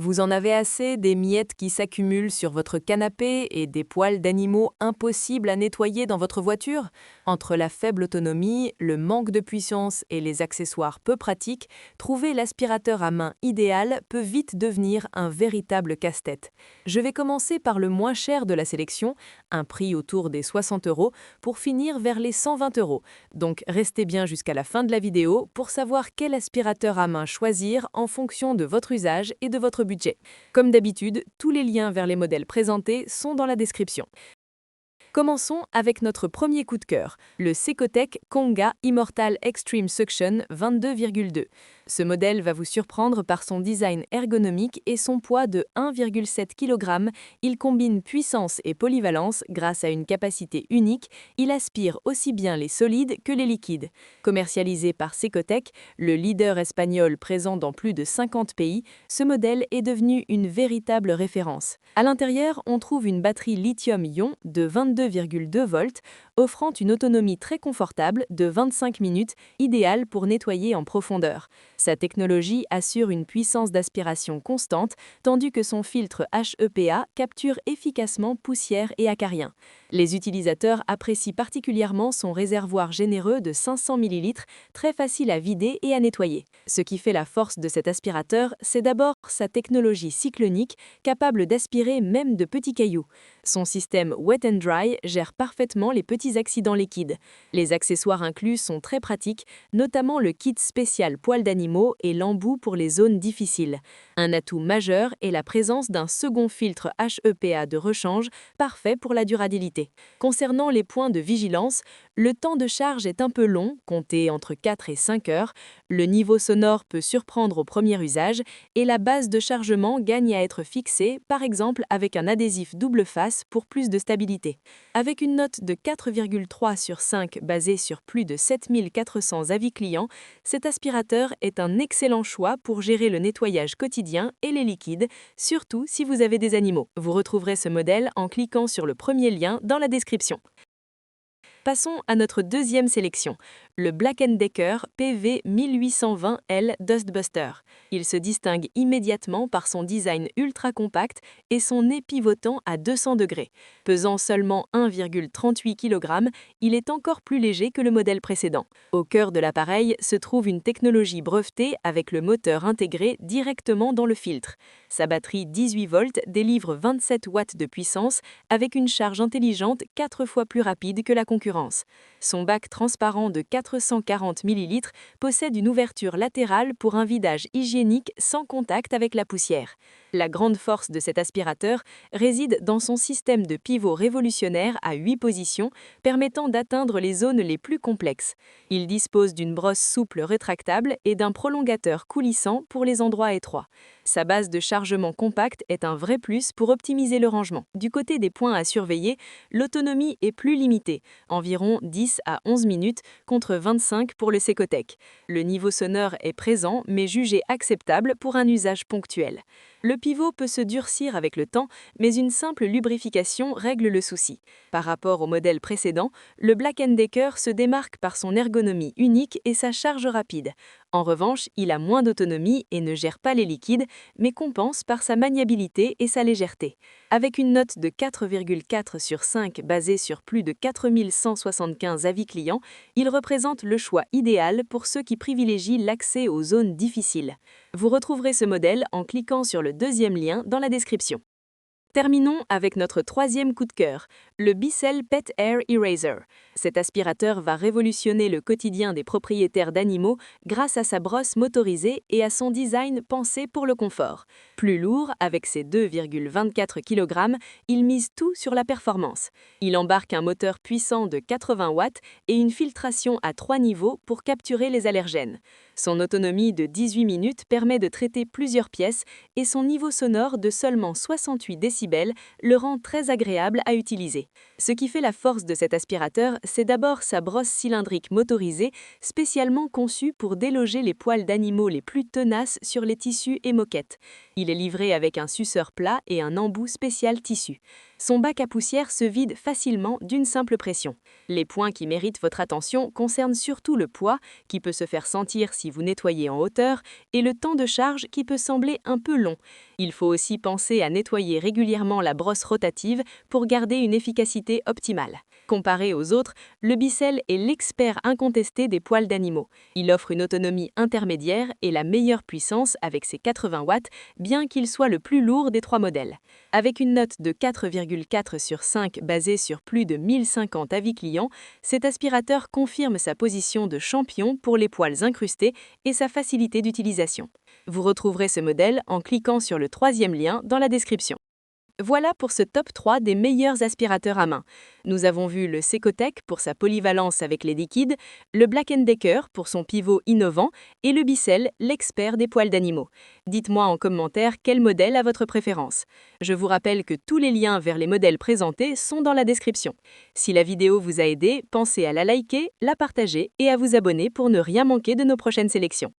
Vous en avez assez des miettes qui s'accumulent sur votre canapé et des poils d'animaux impossibles à nettoyer dans votre voiture? Entre la faible autonomie, le manque de puissance et les accessoires peu pratiques, trouver l'aspirateur à main idéal peut vite devenir un véritable casse-tête. Je vais commencer par le moins cher de la sélection, un prix autour des 60 euros, pour finir vers les 120 euros. Donc restez bien jusqu'à la fin de la vidéo pour savoir quel aspirateur à main choisir en fonction de votre usage et de votre budget. Comme d'habitude, tous les liens vers les modèles présentés sont dans la description. Commençons avec notre premier coup de cœur, le Secotech Konga Immortal Extreme Suction 22,2. Ce modèle va vous surprendre par son design ergonomique et son poids de 1,7 kg. Il combine puissance et polyvalence grâce à une capacité unique. Il aspire aussi bien les solides que les liquides. Commercialisé par Secotech, le leader espagnol présent dans plus de 50 pays, ce modèle est devenu une véritable référence. À l'intérieur, on trouve une batterie lithium-ion de 22,2 volts, offrant une autonomie très confortable de 25 minutes, idéale pour nettoyer en profondeur. Sa technologie assure une puissance d'aspiration constante, tandis que son filtre HEPA capture efficacement poussière et acariens. Les utilisateurs apprécient particulièrement son réservoir généreux de 500 ml, très facile à vider et à nettoyer. Ce qui fait la force de cet aspirateur, c'est d'abord sa technologie cyclonique, capable d'aspirer même de petits cailloux. Son système Wet and Dry gère parfaitement les petits accidents liquides. Les accessoires inclus sont très pratiques, notamment le kit spécial poils d'animaux et l'embout pour les zones difficiles. Un atout majeur est la présence d'un second filtre HEPA de rechange, parfait pour la durabilité. Concernant les points de vigilance, le temps de charge est un peu long, compté entre 4 et 5 heures, le niveau sonore peut surprendre au premier usage et la base de chargement gagne à être fixée, par exemple avec un adhésif double face pour plus de stabilité. Avec une note de 4,3 sur 5 basée sur plus de 7400 avis clients, cet aspirateur est un excellent choix pour gérer le nettoyage quotidien et les liquides, surtout si vous avez des animaux. Vous retrouverez ce modèle en cliquant sur le premier lien dans la description. Passons à notre deuxième sélection, le Black & Decker PV 1820L Dustbuster. Il se distingue immédiatement par son design ultra compact et son nez pivotant à 200 degrés. Pesant seulement 1,38 kg, il est encore plus léger que le modèle précédent. Au cœur de l'appareil se trouve une technologie brevetée avec le moteur intégré directement dans le filtre. Sa batterie 18 volts délivre 27 watts de puissance avec une charge intelligente 4 fois plus rapide que la concurrence. Son bac transparent de 440 ml possède une ouverture latérale pour un vidage hygiénique sans contact avec la poussière. La grande force de cet aspirateur réside dans son système de pivot révolutionnaire à 8 positions, permettant d'atteindre les zones les plus complexes. Il dispose d'une brosse souple rétractable et d'un prolongateur coulissant pour les endroits étroits. Sa base de chargement compacte est un vrai plus pour optimiser le rangement. Du côté des points à surveiller, l'autonomie est plus limitée, environ 10 à 11 minutes contre 25 pour le Secotech. Le niveau sonore est présent mais jugé acceptable pour un usage ponctuel. Le pivot peut se durcir avec le temps, mais une simple lubrification règle le souci. Par rapport au modèle précédent, le Black & Decker se démarque par son ergonomie unique et sa charge rapide. En revanche, il a moins d'autonomie et ne gère pas les liquides, mais compense par sa maniabilité et sa légèreté. Avec une note de 4,4 sur 5 basée sur plus de 4175 avis clients, il représente le choix idéal pour ceux qui privilégient l'accès aux zones difficiles. Vous retrouverez ce modèle en cliquant sur le deuxième lien dans la description. Terminons avec notre troisième coup de cœur, le Bissell Pet Air Eraser. Cet aspirateur va révolutionner le quotidien des propriétaires d'animaux grâce à sa brosse motorisée et à son design pensé pour le confort. Plus lourd, avec ses 2,24 kg, il mise tout sur la performance. Il embarque un moteur puissant de 80 watts et une filtration à 3 niveaux pour capturer les allergènes. Son autonomie de 18 minutes permet de traiter plusieurs pièces et son niveau sonore de seulement 68 décibels le rend très agréable à utiliser. Ce qui fait la force de cet aspirateur, c'est d'abord sa brosse cylindrique motorisée, spécialement conçue pour déloger les poils d'animaux les plus tenaces sur les tissus et moquettes. Il est livré avec un suceur plat et un embout spécial tissu. Son bac à poussière se vide facilement d'une simple pression. Les points qui méritent votre attention concernent surtout le poids, qui peut se faire sentir si si vous nettoyez en hauteur et le temps de charge qui peut sembler un peu long. Il faut aussi penser à nettoyer régulièrement la brosse rotative pour garder une efficacité optimale. Comparé aux autres, le Bicel est l'expert incontesté des poils d'animaux. Il offre une autonomie intermédiaire et la meilleure puissance avec ses 80 watts, bien qu'il soit le plus lourd des 3 modèles. Avec une note de 4,4 sur 5 basée sur plus de 1050 avis clients, cet aspirateur confirme sa position de champion pour les poils incrustés et sa facilité d'utilisation. Vous retrouverez ce modèle en cliquant sur le 3e lien dans la description. Voilà pour ce top 3 des meilleurs aspirateurs à main. Nous avons vu le Secotec pour sa polyvalence avec les liquides, le Black & Decker pour son pivot innovant et le Bicel, l'expert des poils d'animaux. Dites-moi en commentaire quel modèle a votre préférence. Je vous rappelle que tous les liens vers les modèles présentés sont dans la description. Si la vidéo vous a aidé, pensez à la liker, la partager et à vous abonner pour ne rien manquer de nos prochaines sélections.